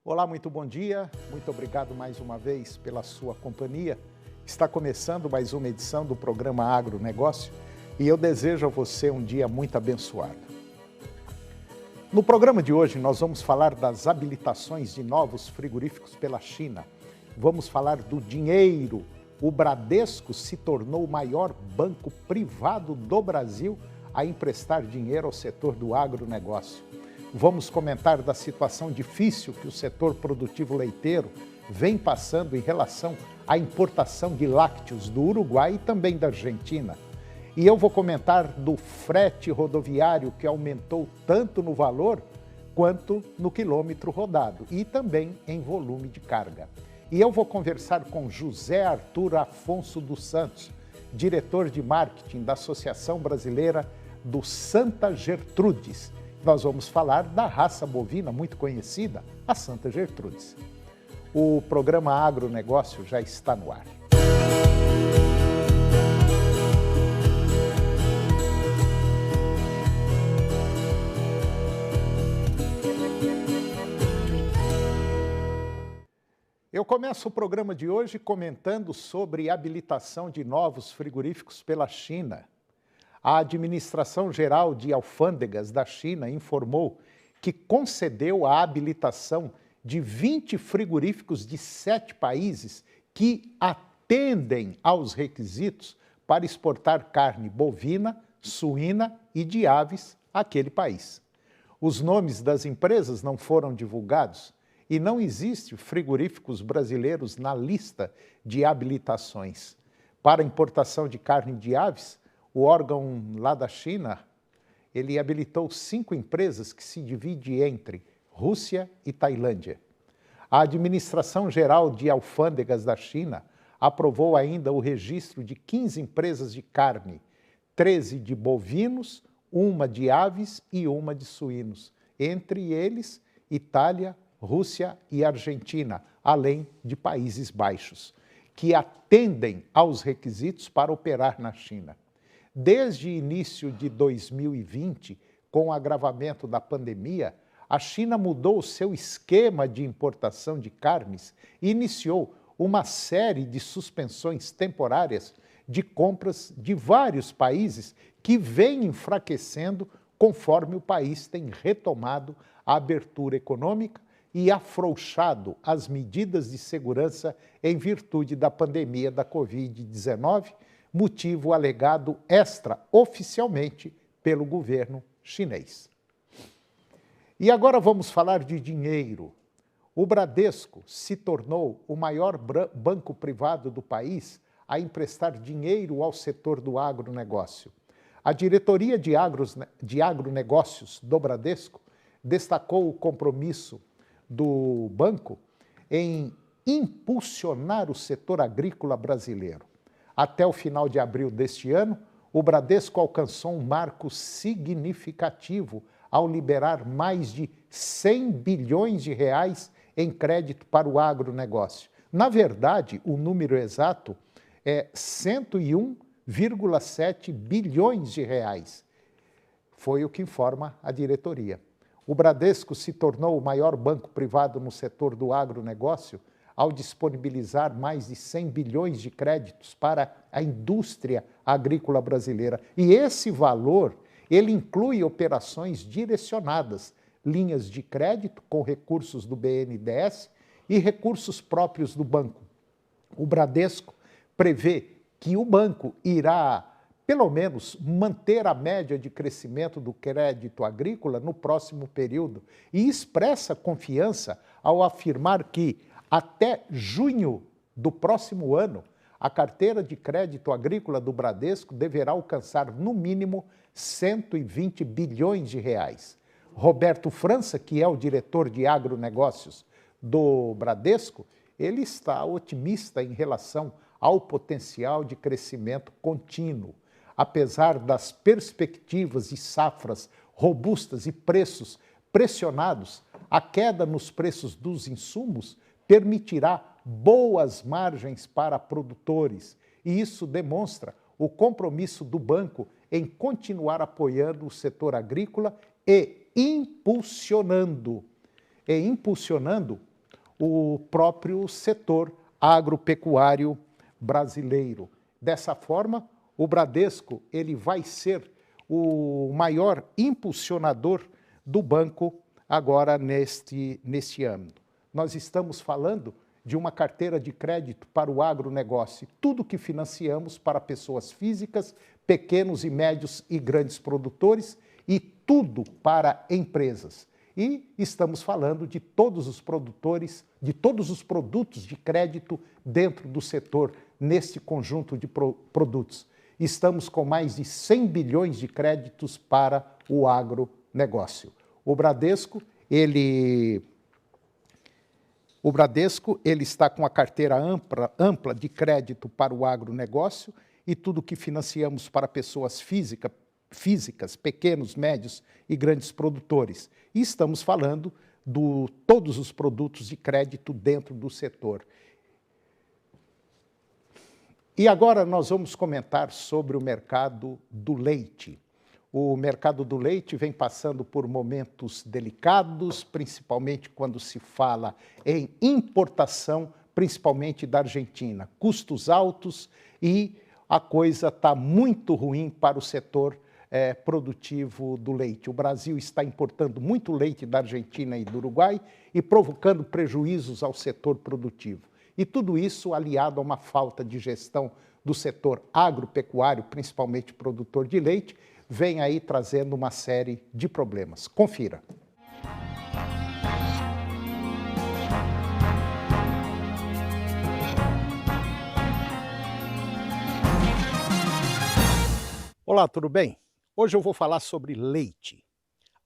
Olá, muito bom dia, muito obrigado mais uma vez pela sua companhia. Está começando mais uma edição do programa Agronegócio e eu desejo a você um dia muito abençoado. No programa de hoje nós vamos falar das habilitações de novos frigoríficos pela China. Vamos falar do dinheiro. O Bradesco se tornou o maior banco privado do Brasil a emprestar dinheiro ao setor do agronegócio. Vamos comentar da situação difícil que o setor produtivo leiteiro vem passando em relação à importação de lácteos do Uruguai e também da Argentina. E eu vou comentar do frete rodoviário que aumentou tanto no valor quanto no quilômetro rodado e também em volume de carga. E eu vou conversar com José Arthur Afonso dos Santos, diretor de marketing da Associação Brasileira do Santa Gertrudes. Nós vamos falar da raça bovina muito conhecida, a Santa Gertrudes. O programa Agronegócio já está no ar. Eu começo o programa de hoje comentando sobre a habilitação de novos frigoríficos pela China. A Administração Geral de Alfândegas da China informou que concedeu a habilitação de 20 frigoríficos de 7 países que atendem aos requisitos para exportar carne bovina, suína e de aves àquele país. Os nomes das empresas não foram divulgados e não existem frigoríficos brasileiros na lista de habilitações. Para importação de carne de aves, o órgão lá da China, ele habilitou 5 empresas que se dividem entre Rússia e Tailândia. A Administração Geral de Alfândegas da China aprovou ainda o registro de 15 empresas de carne, 13 de bovinos, 1 de aves e 1 de suínos, entre eles Itália, Rússia e Argentina, além de Países Baixos, que atendem aos requisitos para operar na China. Desde o início de 2020, com o agravamento da pandemia, a China mudou o seu esquema de importação de carnes e iniciou uma série de suspensões temporárias de compras de vários países que vem enfraquecendo conforme o país tem retomado a abertura econômica e afrouxado as medidas de segurança em virtude da pandemia da Covid-19, motivo alegado extraoficialmente pelo governo chinês. E agora vamos falar de dinheiro. O Bradesco se tornou o maior banco privado do país a emprestar dinheiro ao setor do agronegócio. A diretoria de agronegócios do Bradesco destacou o compromisso do banco em impulsionar o setor agrícola brasileiro. Até o final de abril deste ano, o Bradesco alcançou um marco significativo ao liberar mais de 100 bilhões de reais em crédito para o agronegócio. Na verdade, o número exato é 101,7 bilhões de reais. Foi o que informa a diretoria. O Bradesco se tornou o maior banco privado no setor do agronegócio ao disponibilizar mais de 100 bilhões de créditos para a indústria agrícola brasileira. E esse valor, ele inclui operações direcionadas, linhas de crédito com recursos do BNDES e recursos próprios do banco. O Bradesco prevê que o banco irá, pelo menos, manter a média de crescimento do crédito agrícola no próximo período e expressa confiança ao afirmar que até junho do próximo ano, a carteira de crédito agrícola do Bradesco deverá alcançar, no mínimo, 120 bilhões de reais. Roberto França, que é o diretor de agronegócios do Bradesco, ele está otimista em relação ao potencial de crescimento contínuo. Apesar das perspectivas de safras robustas e preços pressionados, a queda nos preços dos insumos permitirá boas margens para produtores, e isso demonstra o compromisso do banco em continuar apoiando o setor agrícola e impulsionando o próprio setor agropecuário brasileiro. Dessa forma, o Bradesco ele vai ser o maior impulsionador do banco agora neste ano. Nós estamos falando de uma carteira de crédito para o agronegócio, tudo que financiamos para pessoas físicas, pequenos e médios e grandes produtores e tudo para empresas. E estamos falando de todos os produtores, de todos os produtos de crédito dentro do setor, neste conjunto de produtos. Estamos com mais de 100 bilhões de créditos para o agronegócio. O Bradesco, ele está com a carteira ampla de crédito para o agronegócio e tudo que financiamos para pessoas físicas, pequenos, médios e grandes produtores. E estamos falando de todos os produtos de crédito dentro do setor. E agora nós vamos comentar sobre o mercado do leite. O mercado do leite vem passando por momentos delicados, principalmente quando se fala em importação, principalmente da Argentina. Custos altos e a coisa está muito ruim para o setor produtivo do leite. O Brasil está importando muito leite da Argentina e do Uruguai e provocando prejuízos ao setor produtivo. E tudo isso aliado a uma falta de gestão do setor agropecuário, principalmente produtor de leite, vem aí trazendo uma série de problemas. Confira. Olá, tudo bem? Hoje eu vou falar sobre leite.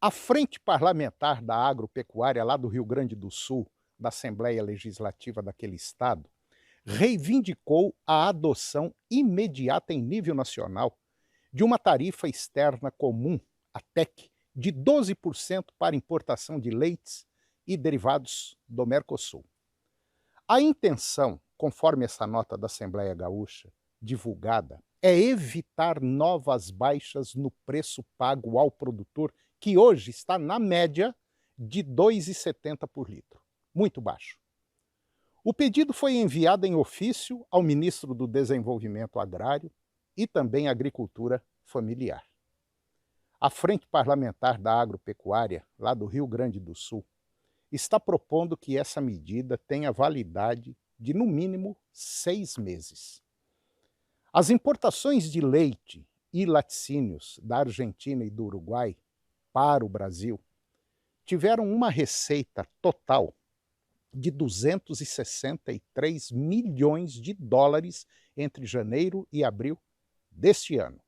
A Frente Parlamentar da Agropecuária lá do Rio Grande do Sul, da Assembleia Legislativa daquele estado, reivindicou a adoção imediata em nível nacional de uma tarifa externa comum, a TEC, de 12% para importação de leites e derivados do Mercosul. A intenção, conforme essa nota da Assembleia Gaúcha, divulgada, é evitar novas baixas no preço pago ao produtor, que hoje está na média de R$ 2,70 por litro. Muito baixo. O pedido foi enviado em ofício ao ministro do Desenvolvimento Agrário e também Agricultura Familiar. A Frente Parlamentar da Agropecuária, lá do Rio Grande do Sul, está propondo que essa medida tenha validade de, no mínimo, 6 meses. As importações de leite e laticínios da Argentina e do Uruguai para o Brasil tiveram uma receita total de 263 milhões de dólares entre janeiro e abril deste ano.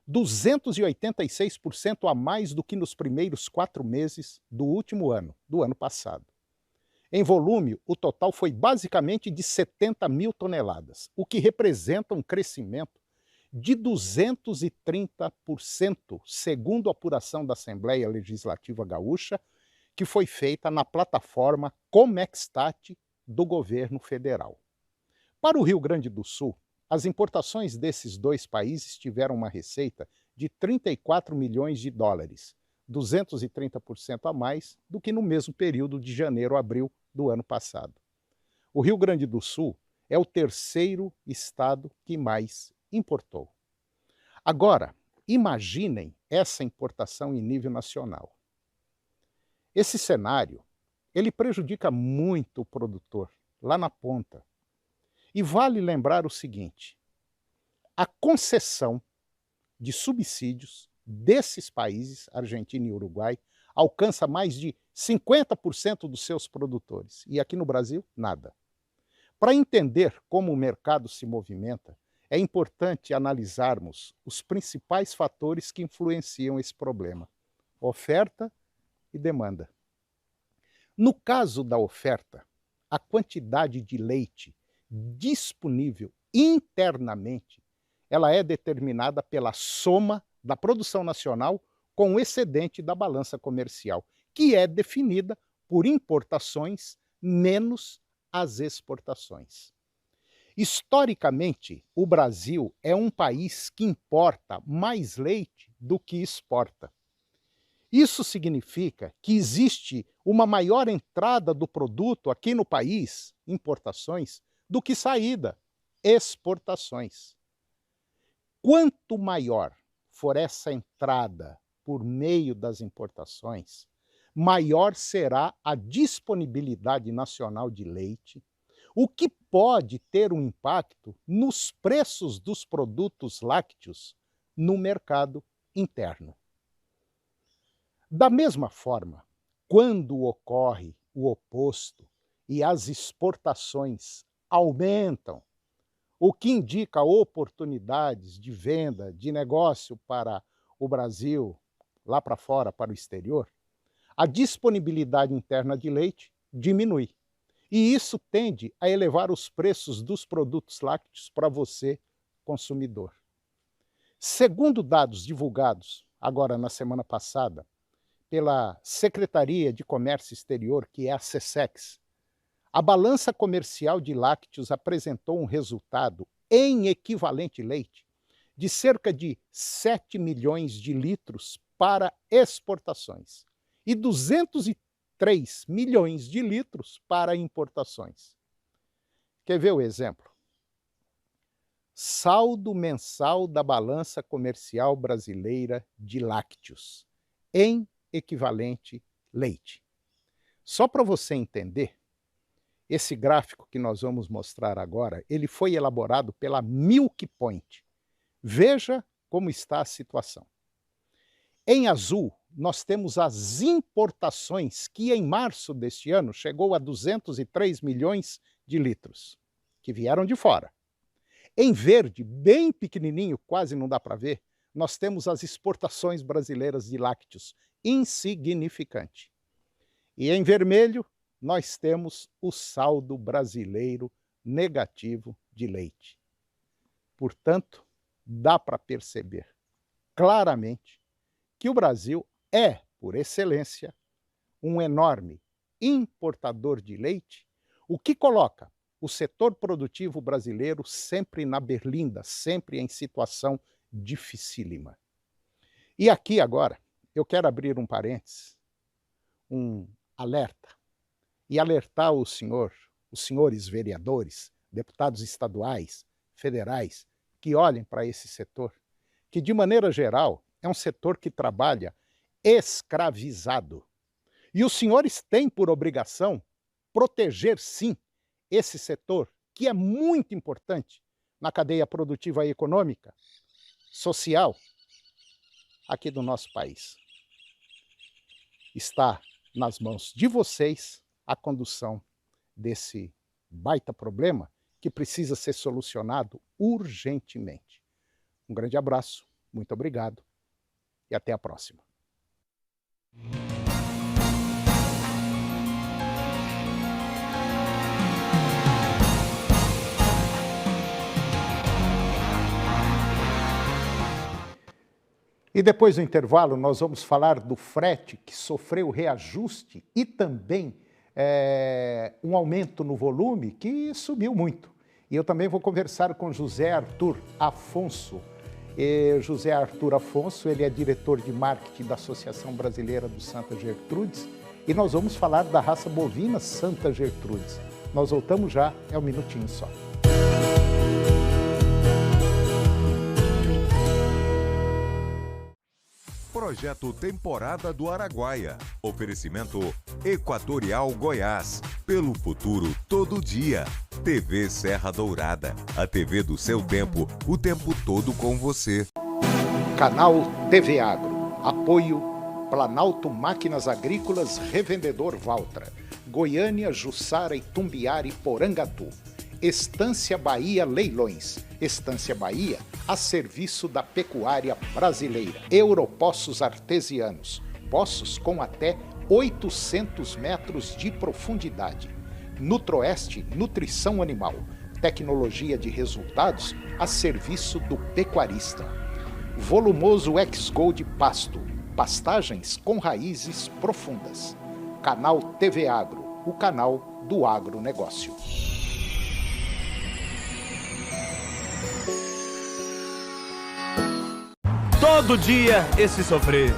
286% a mais do que nos primeiros 4 meses do último ano, do ano passado. Em volume, o total foi basicamente de 70 mil toneladas, o que representa um crescimento de 230%, segundo a apuração da Assembleia Legislativa Gaúcha, que foi feita na plataforma Comextat do governo federal. Para o Rio Grande do Sul, as importações desses dois países tiveram uma receita de 34 milhões de dólares, 230% a mais do que no mesmo período de janeiro a abril do ano passado. O Rio Grande do Sul é o terceiro estado que mais importou. Agora, imaginem essa importação em nível nacional. Esse cenário, ele prejudica muito o produtor, lá na ponta. E vale lembrar o seguinte, a concessão de subsídios desses países, Argentina e Uruguai, alcança mais de 50% dos seus produtores. E aqui no Brasil, nada. Para entender como o mercado se movimenta, é importante analisarmos os principais fatores que influenciam esse problema: oferta e demanda. No caso da oferta, a quantidade de leite disponível internamente, ela é determinada pela soma da produção nacional com o excedente da balança comercial, que é definida por importações menos as exportações. Historicamente, o Brasil é um país que importa mais leite do que exporta. Isso significa que existe uma maior entrada do produto aqui no país, importações, do que saída, exportações. Quanto maior for essa entrada por meio das importações, maior será a disponibilidade nacional de leite, o que pode ter um impacto nos preços dos produtos lácteos no mercado interno. Da mesma forma, quando ocorre o oposto e as exportações aumentam, o que indica oportunidades de venda, de negócio para o Brasil, lá para fora, para o exterior, a disponibilidade interna de leite diminui. E isso tende a elevar os preços dos produtos lácteos para você, consumidor. Segundo dados divulgados agora na semana passada pela Secretaria de Comércio Exterior, que é a SECEX, a balança comercial de lácteos apresentou um resultado em equivalente leite de cerca de 7 milhões de litros para exportações e 203 milhões de litros para importações. Quer ver o exemplo? Saldo mensal da balança comercial brasileira de lácteos em equivalente leite. Só para você entender, esse gráfico que nós vamos mostrar agora, ele foi elaborado pela Milk Point. Veja como está a situação. Em azul, nós temos as importações, que em março deste ano chegou a 203 milhões de litros, que vieram de fora. Em verde, bem pequenininho, quase não dá para ver, nós temos as exportações brasileiras de lácteos, insignificante. E em vermelho, nós temos o saldo brasileiro negativo de leite. Portanto, dá para perceber claramente que o Brasil é, por excelência, um enorme importador de leite, o que coloca o setor produtivo brasileiro sempre na berlinda, sempre em situação dificílima. E aqui agora, eu quero abrir um parênteses, um alerta, e alertar os senhores vereadores, deputados estaduais, federais, que olhem para esse setor, que de maneira geral é um setor que trabalha escravizado. E os senhores têm por obrigação proteger, sim, esse setor, que é muito importante na cadeia produtiva e econômica, social, aqui do nosso país. Está nas mãos de vocês a condução desse baita problema que precisa ser solucionado urgentemente. Um grande abraço, muito obrigado e até a próxima. E depois do intervalo, nós vamos falar do frete que sofreu reajuste e também um aumento no volume que subiu muito. E eu também vou conversar com José Arthur Afonso. José Arthur Afonso, ele é diretor de marketing da Associação Brasileira do Santa Gertrudes e nós vamos falar da raça bovina Santa Gertrudes. Nós voltamos já, é um minutinho só. Projeto Temporada do Araguaia. Oferecimento Equatorial Goiás. Pelo futuro todo dia. TV Serra Dourada. A TV do seu tempo, o tempo todo com você. Canal TV Agro. Apoio Planalto Máquinas Agrícolas Revendedor Valtra. Goiânia, Jussara, Itumbiara e Porangatu. Estância Bahia Leilões. Estância Bahia, a serviço da pecuária brasileira. Europoços Artesianos. Poços com até 800 metros de profundidade. Nutroeste Nutrição Animal. Tecnologia de resultados a serviço do pecuarista. Volumoso X-Gold Pasto. Pastagens com raízes profundas. Canal TV Agro, o canal do agronegócio. Todo dia esse sofrer.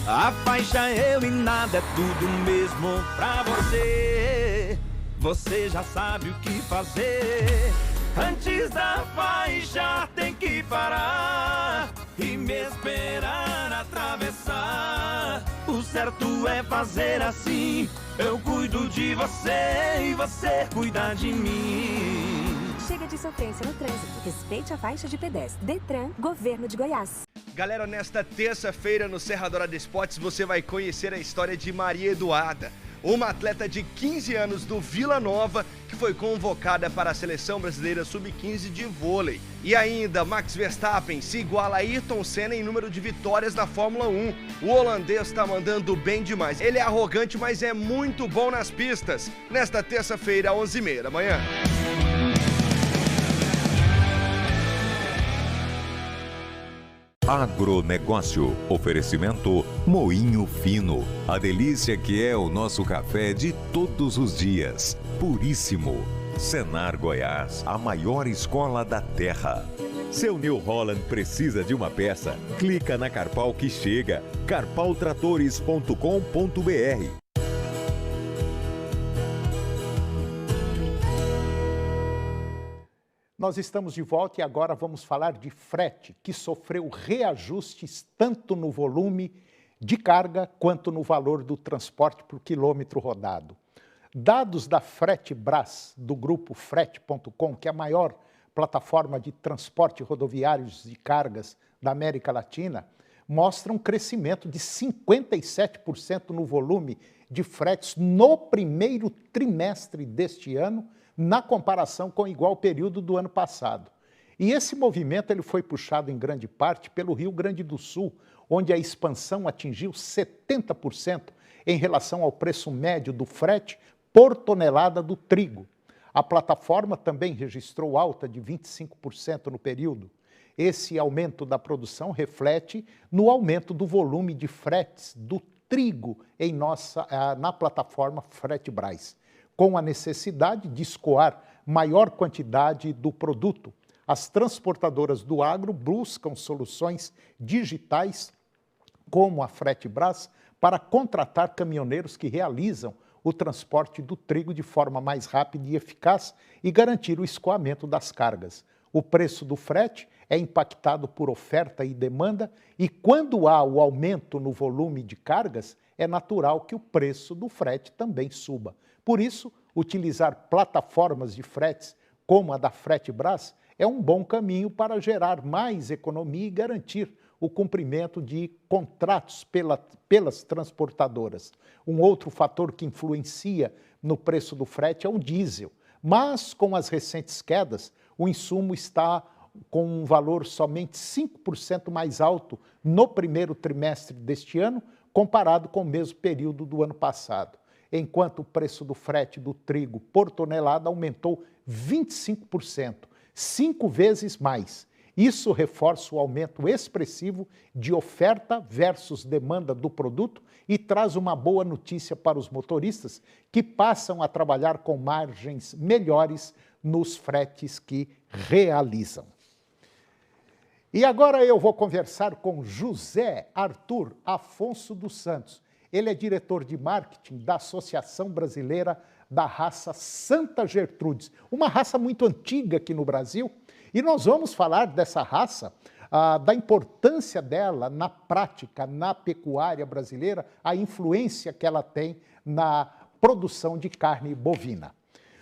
A faixa eu e nada é tudo mesmo pra você. Você já sabe o que fazer. Antes da faixa tem que parar e me esperar atravessar. O certo é fazer assim. Eu cuido de você e você cuida de mim. Chega de sofrência no trânsito. Respeite a faixa de pedestre. Detran, Governo de Goiás. Galera, nesta terça-feira no Serra Dourada Esportes você vai conhecer a história de Maria Eduarda, uma atleta de 15 anos do Vila Nova que foi convocada para a Seleção Brasileira Sub-15 de vôlei. E ainda, Max Verstappen se iguala a Ayrton Senna em número de vitórias na Fórmula 1. O holandês tá mandando bem demais. Ele é arrogante, mas é muito bom nas pistas. Nesta terça-feira, às 11h30 da manhã. Agronegócio. Oferecimento Moinho Fino. A delícia que é o nosso café de todos os dias. Puríssimo. Senar Goiás, a maior escola da terra. Seu New Holland precisa de uma peça? Clica na Carpal que chega. carpaltratores.com.br. Nós estamos de volta e agora vamos falar de frete, que sofreu reajustes tanto no volume de carga quanto no valor do transporte por quilômetro rodado. Dados da Fretebras, do grupo Frete.com, que é a maior plataforma de transporte rodoviários de cargas da América Latina, mostram um crescimento de 57% no volume de fretes no primeiro trimestre deste ano, na comparação com o igual período do ano passado. E esse movimento ele foi puxado em grande parte pelo Rio Grande do Sul, onde a expansão atingiu 70% em relação ao preço médio do frete por tonelada do trigo. A plataforma também registrou alta de 25% no período. Esse aumento da produção reflete no aumento do volume de fretes do trigo na plataforma Fretebras, com a necessidade de escoar maior quantidade do produto. As transportadoras do agro buscam soluções digitais, como a Fretebras, para contratar caminhoneiros que realizam o transporte do trigo de forma mais rápida e eficaz e garantir o escoamento das cargas. O preço do frete é impactado por oferta e demanda, e quando há o aumento no volume de cargas, é natural que o preço do frete também suba. Por isso, utilizar plataformas de fretes como a da Fretebras é um bom caminho para gerar mais economia e garantir o cumprimento de contratos pelas transportadoras. Um outro fator que influencia no preço do frete é o diesel, mas com as recentes quedas, o insumo está com um valor somente 5% mais alto no primeiro trimestre deste ano, comparado com o mesmo período do ano passado, enquanto o preço do frete do trigo por tonelada aumentou 25%, 5 vezes mais. Isso reforça o aumento expressivo de oferta versus demanda do produto e traz uma boa notícia para os motoristas que passam a trabalhar com margens melhores nos fretes que realizam. E agora eu vou conversar com José Arthur Afonso dos Santos. Ele é diretor de marketing da Associação Brasileira da Raça Santa Gertrudes, uma raça muito antiga aqui no Brasil. E nós vamos falar dessa raça, da importância dela na prática, na pecuária brasileira, a influência que ela tem na produção de carne bovina.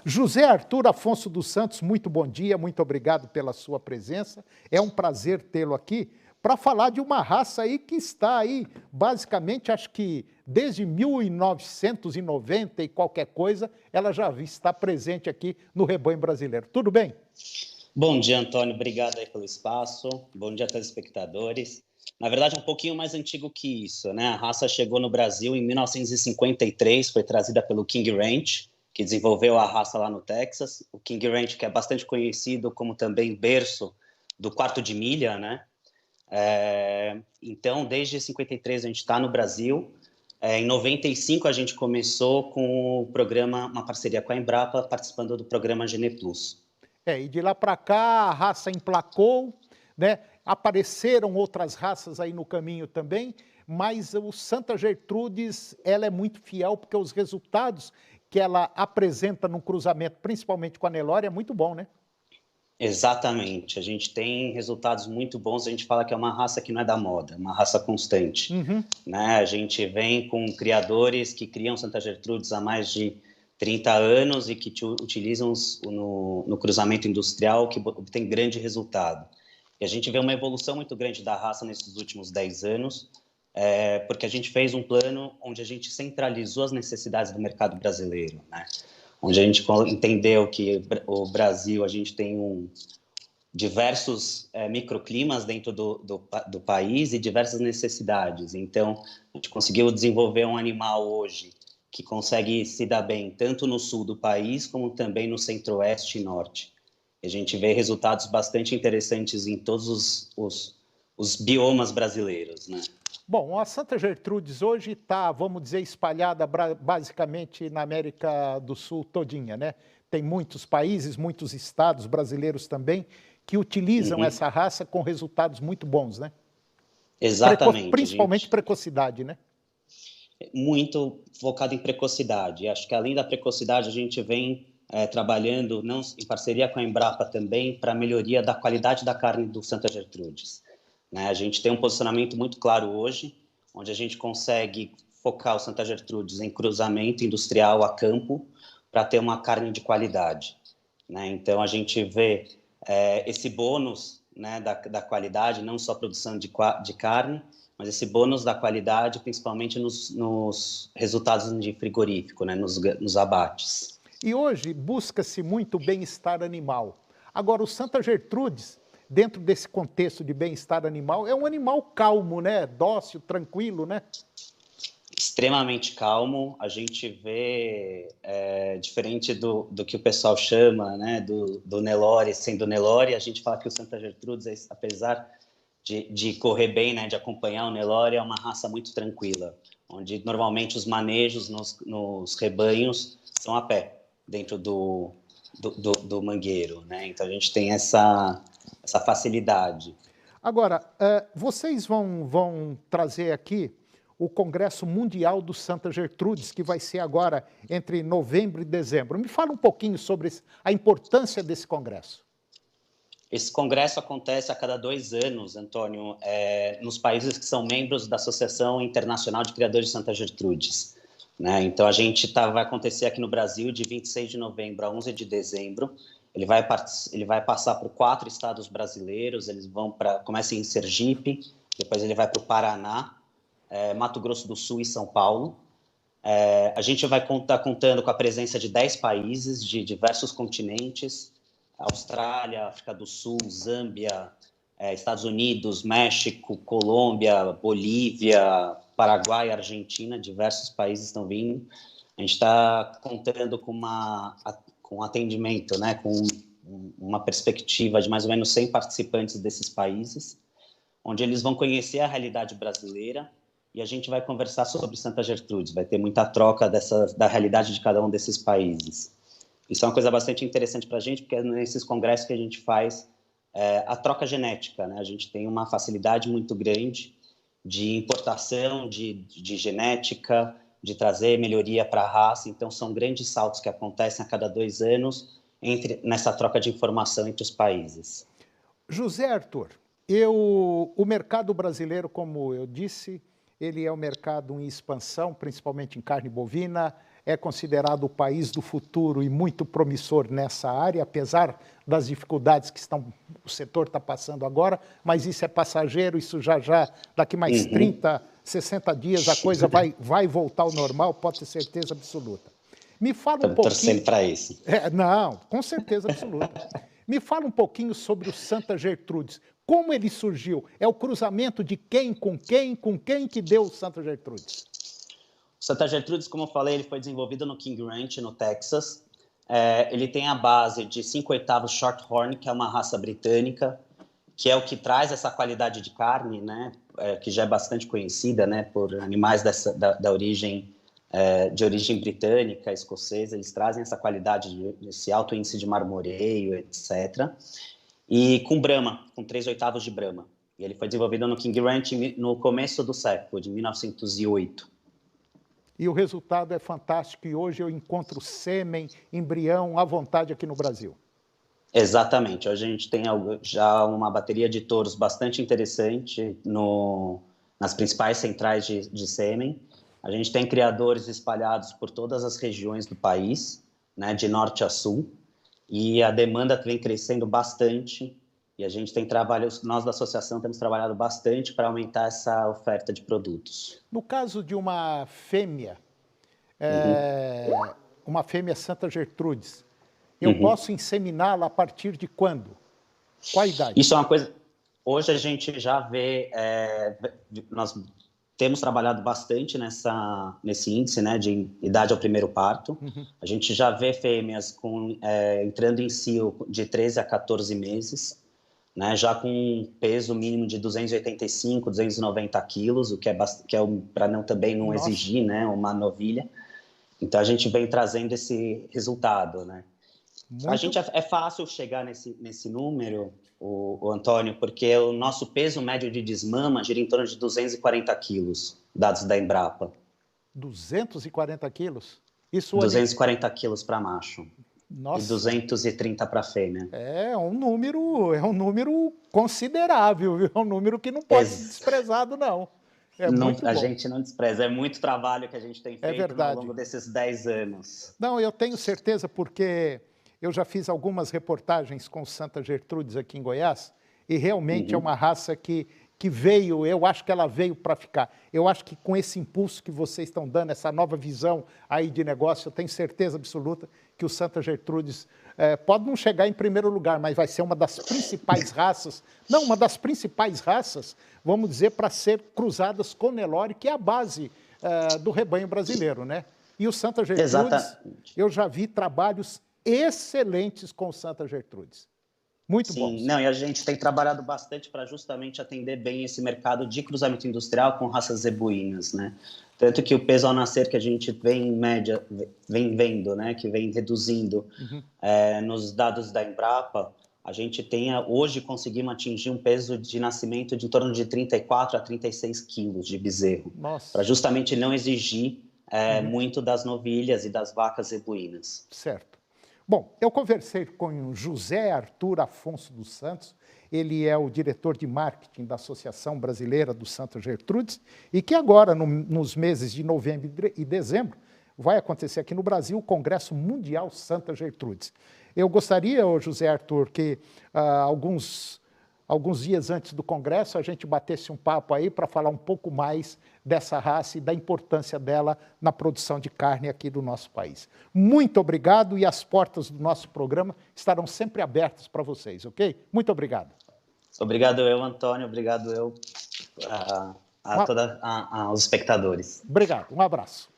José Arthur Afonso dos Santos, muito bom dia, muito obrigado pela sua presença. É um prazer tê-lo aqui para falar de uma raça aí que está aí, basicamente, acho que desde 1990 e qualquer coisa, ela já está presente aqui no rebanho brasileiro. Tudo bem? Bom dia, Antônio. Obrigado aí pelo espaço. Bom dia a telespectadores. Na verdade, é um pouquinho mais antigo que isso, né? A raça chegou no Brasil em 1953, foi trazida pelo King Ranch, que desenvolveu a raça lá no Texas. O King Ranch, que é bastante conhecido como também berço do quarto de milha, né? Então, desde 53 a gente está no Brasil. Em 95 a gente começou com o programa, uma parceria com a Embrapa, participando do programa Gene Plus. E de lá para cá a raça emplacou, né? Apareceram outras raças aí no caminho também, mas o Santa Gertrudes, ela é muito fiel, porque os resultados que ela apresenta no cruzamento, principalmente com a Nelore, é muito bom, né? Exatamente. A gente tem resultados muito bons. A gente fala que é uma raça que não é da moda, é uma raça constante. Né? A gente vem com criadores que criam Santa Gertrudes há mais de 30 anos e que utilizam no cruzamento industrial, que obtém grande resultado. E a gente vê uma evolução muito grande da raça nesses últimos 10 anos, porque a gente fez um plano onde a gente centralizou as necessidades do mercado brasileiro, né? Onde a gente entendeu que o Brasil, a gente tem diversos microclimas dentro do país e diversas necessidades. Então, a gente conseguiu desenvolver um animal hoje que consegue se dar bem tanto no sul do país como também no centro-oeste e norte. A gente vê resultados bastante interessantes em todos os biomas brasileiros, né? Bom, a Santa Gertrudes hoje está, vamos dizer, espalhada basicamente na América do Sul todinha, né? Tem muitos países, muitos estados brasileiros também, que utilizam essa raça com resultados muito bons, né? Exatamente. Principalmente precocidade, né? Muito focado em precocidade. Acho que além da precocidade, a gente vem trabalhando em parceria com a Embrapa também para a melhoria da qualidade da carne do Santa Gertrudes. Né? A gente tem um posicionamento muito claro hoje, onde a gente consegue focar o Santa Gertrudes em cruzamento industrial a campo para ter uma carne de qualidade. Né? Então, a gente vê esse bônus, né, da qualidade, não só produção de carne, mas esse bônus da qualidade, principalmente nos resultados de frigorífico, né, nos abates. E hoje busca-se muito o bem-estar animal. Agora, o Santa Gertrudes, dentro desse contexto de bem-estar animal, é um animal calmo, né? Dócil, tranquilo, né? Extremamente calmo. A gente vê, diferente do que o pessoal chama, né, do Nelore, sendo Nelore, a gente fala que o Santa Gertrudes, apesar de correr bem, né, de acompanhar o Nelore, é uma raça muito tranquila, onde normalmente os manejos nos rebanhos são a pé, dentro do mangueiro, né? Então a gente tem essa facilidade. Agora, vocês vão trazer aqui o Congresso Mundial do Santa Gertrudes, que vai ser agora entre novembro e dezembro. Me fala um pouquinho sobre a importância desse congresso. Esse congresso acontece a cada 2 anos, Antônio, nos países que são membros da Associação Internacional de Criadores de Santa Gertrudes. Né? Então, vai acontecer aqui no Brasil de 26 de novembro a 11 de dezembro. Ele vai passar por 4 estados brasileiros. Eles começa em Sergipe, depois ele vai para o Paraná, Mato Grosso do Sul e São Paulo. A gente vai estar contando com a presença de 10 países de diversos continentes: Austrália, África do Sul, Zâmbia, Estados Unidos, México, Colômbia, Bolívia, Paraguai, Argentina. Diversos países estão vindo. A gente está contando com atendimento, né, com uma perspectiva de mais ou menos 100 participantes desses países, onde eles vão conhecer a realidade brasileira e a gente vai conversar sobre Santa Gertrudes. Vai ter muita troca da realidade de cada um desses países. Isso é uma coisa bastante interessante para a gente, porque é nesses congressos que a gente faz a troca genética, né? A gente tem uma facilidade muito grande de importação de genética, de trazer melhoria para a raça. Então, são grandes saltos que acontecem a cada 2 anos nessa troca de informação entre os países. José Arthur, o mercado brasileiro, como eu disse, ele é um mercado em expansão, principalmente em carne bovina, é considerado o país do futuro e muito promissor nessa área, apesar das dificuldades que o setor está passando agora, mas isso é passageiro, isso já, daqui mais 30, 60 dias a coisa vai voltar ao normal, pode ter certeza absoluta. Me fala um pouquinho... torcendo para isso. Não, com certeza absoluta. Me fala um pouquinho sobre o Santa Gertrudes. Como ele surgiu? É o cruzamento de quem com quem que deu o Santa Gertrudes? O Santa Gertrudes, como eu falei, ele foi desenvolvido no King Ranch, no Texas. Ele tem a base de 5/8 Shorthorn, que é uma raça britânica, que é o que traz essa qualidade de carne, né? Que já é bastante conhecida, né, por animais de origem britânica, escocesa. Eles trazem essa qualidade, esse alto índice de marmoreio, etc. E com Brahma, com 3/8 de Brahma. E ele foi desenvolvido no King Ranch no começo do século, de 1908. E o resultado é fantástico e hoje eu encontro sêmen, embrião à vontade aqui no Brasil. Exatamente. Hoje a gente tem já uma bateria de touros bastante interessante nas principais centrais de sêmen. A gente tem criadores espalhados por todas as regiões do país, né, de norte a sul, e a demanda vem crescendo bastante, e a gente tem nós da associação temos trabalhado bastante para aumentar essa oferta de produtos. No caso de uma fêmea, uma fêmea Santa Gertrudes, eu posso inseminá-la a partir de quando? Qual a idade? Isso é uma coisa... Hoje a gente já vê... nós temos trabalhado bastante nesse índice, né, de idade ao primeiro parto. A gente já vê fêmeas entrando em cio de 13 a 14 meses, né, já com um peso mínimo de 285, 290 quilos, o que é para também não exigir, né, uma novilha. Então a gente vem trazendo esse resultado, né? A gente é fácil chegar nesse número, o Antônio, porque o nosso peso médio de desmama gira em torno de 240 quilos, dados da Embrapa. 240 quilos? Isso 240 quilos para macho. Nossa. E 230 para fêmea. É um número considerável, viu? É um número que não pode ser desprezado, não. A gente não despreza, é muito trabalho que a gente tem feito ao longo desses 10 anos. Não, eu tenho certeza porque eu já fiz algumas reportagens com Santa Gertrudes aqui em Goiás e realmente é uma raça que veio, eu acho que ela veio para ficar. Eu acho que com esse impulso que vocês estão dando, essa nova visão aí de negócio, eu tenho certeza absoluta que o Santa Gertrudes pode não chegar em primeiro lugar, mas vai ser uma das principais raças, vamos dizer, para ser cruzadas com Nelore, que é a base do rebanho brasileiro, né? E o Santa Gertrudes, eu já vi trabalhos excelentes com o Santa Gertrudes. Muito bom. Sim, e a gente tem trabalhado bastante para justamente atender bem esse mercado de cruzamento industrial com raças zebuínas, né? Tanto que o peso ao nascer que a gente vem, em média, vem vendo, né, que vem reduzindo nos dados da Embrapa, a gente hoje conseguimos atingir um peso de nascimento de em torno de 34 a 36 quilos de bezerro, para justamente não exigir muito das novilhas e das vacas zebuínas. Certo. Bom, eu conversei com o José Arthur Afonso dos Santos, ele é o diretor de marketing da Associação Brasileira do Santa Gertrudes, e que agora, nos meses de novembro e dezembro, vai acontecer aqui no Brasil o Congresso Mundial Santa Gertrudes. Eu gostaria, José Arthur, que alguns dias antes do Congresso a gente batesse um papo aí para falar um pouco mais dessa raça e da importância dela na produção de carne aqui do nosso país. Muito obrigado e as portas do nosso programa estarão sempre abertas para vocês, ok? Muito obrigado. Obrigado eu, Antônio. Obrigado eu aos espectadores. Obrigado. Um abraço.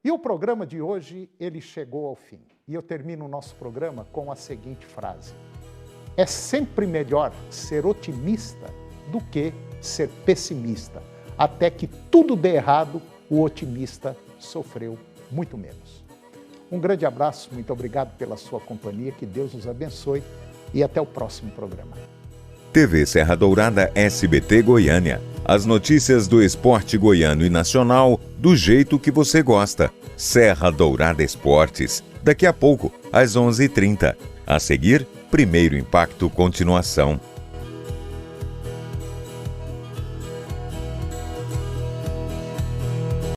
E o programa de hoje, ele chegou ao fim. E eu termino o nosso programa com a seguinte frase. É sempre melhor ser otimista do que ser pessimista. Até que tudo dê errado, o otimista sofreu muito menos. Um grande abraço, muito obrigado pela sua companhia, que Deus nos abençoe e até o próximo programa. TV Serra Dourada SBT Goiânia. As notícias do esporte goiano e nacional do jeito que você gosta. Serra Dourada Esportes. Daqui a pouco, às 11h30. A seguir, Primeiro Impacto Continuação.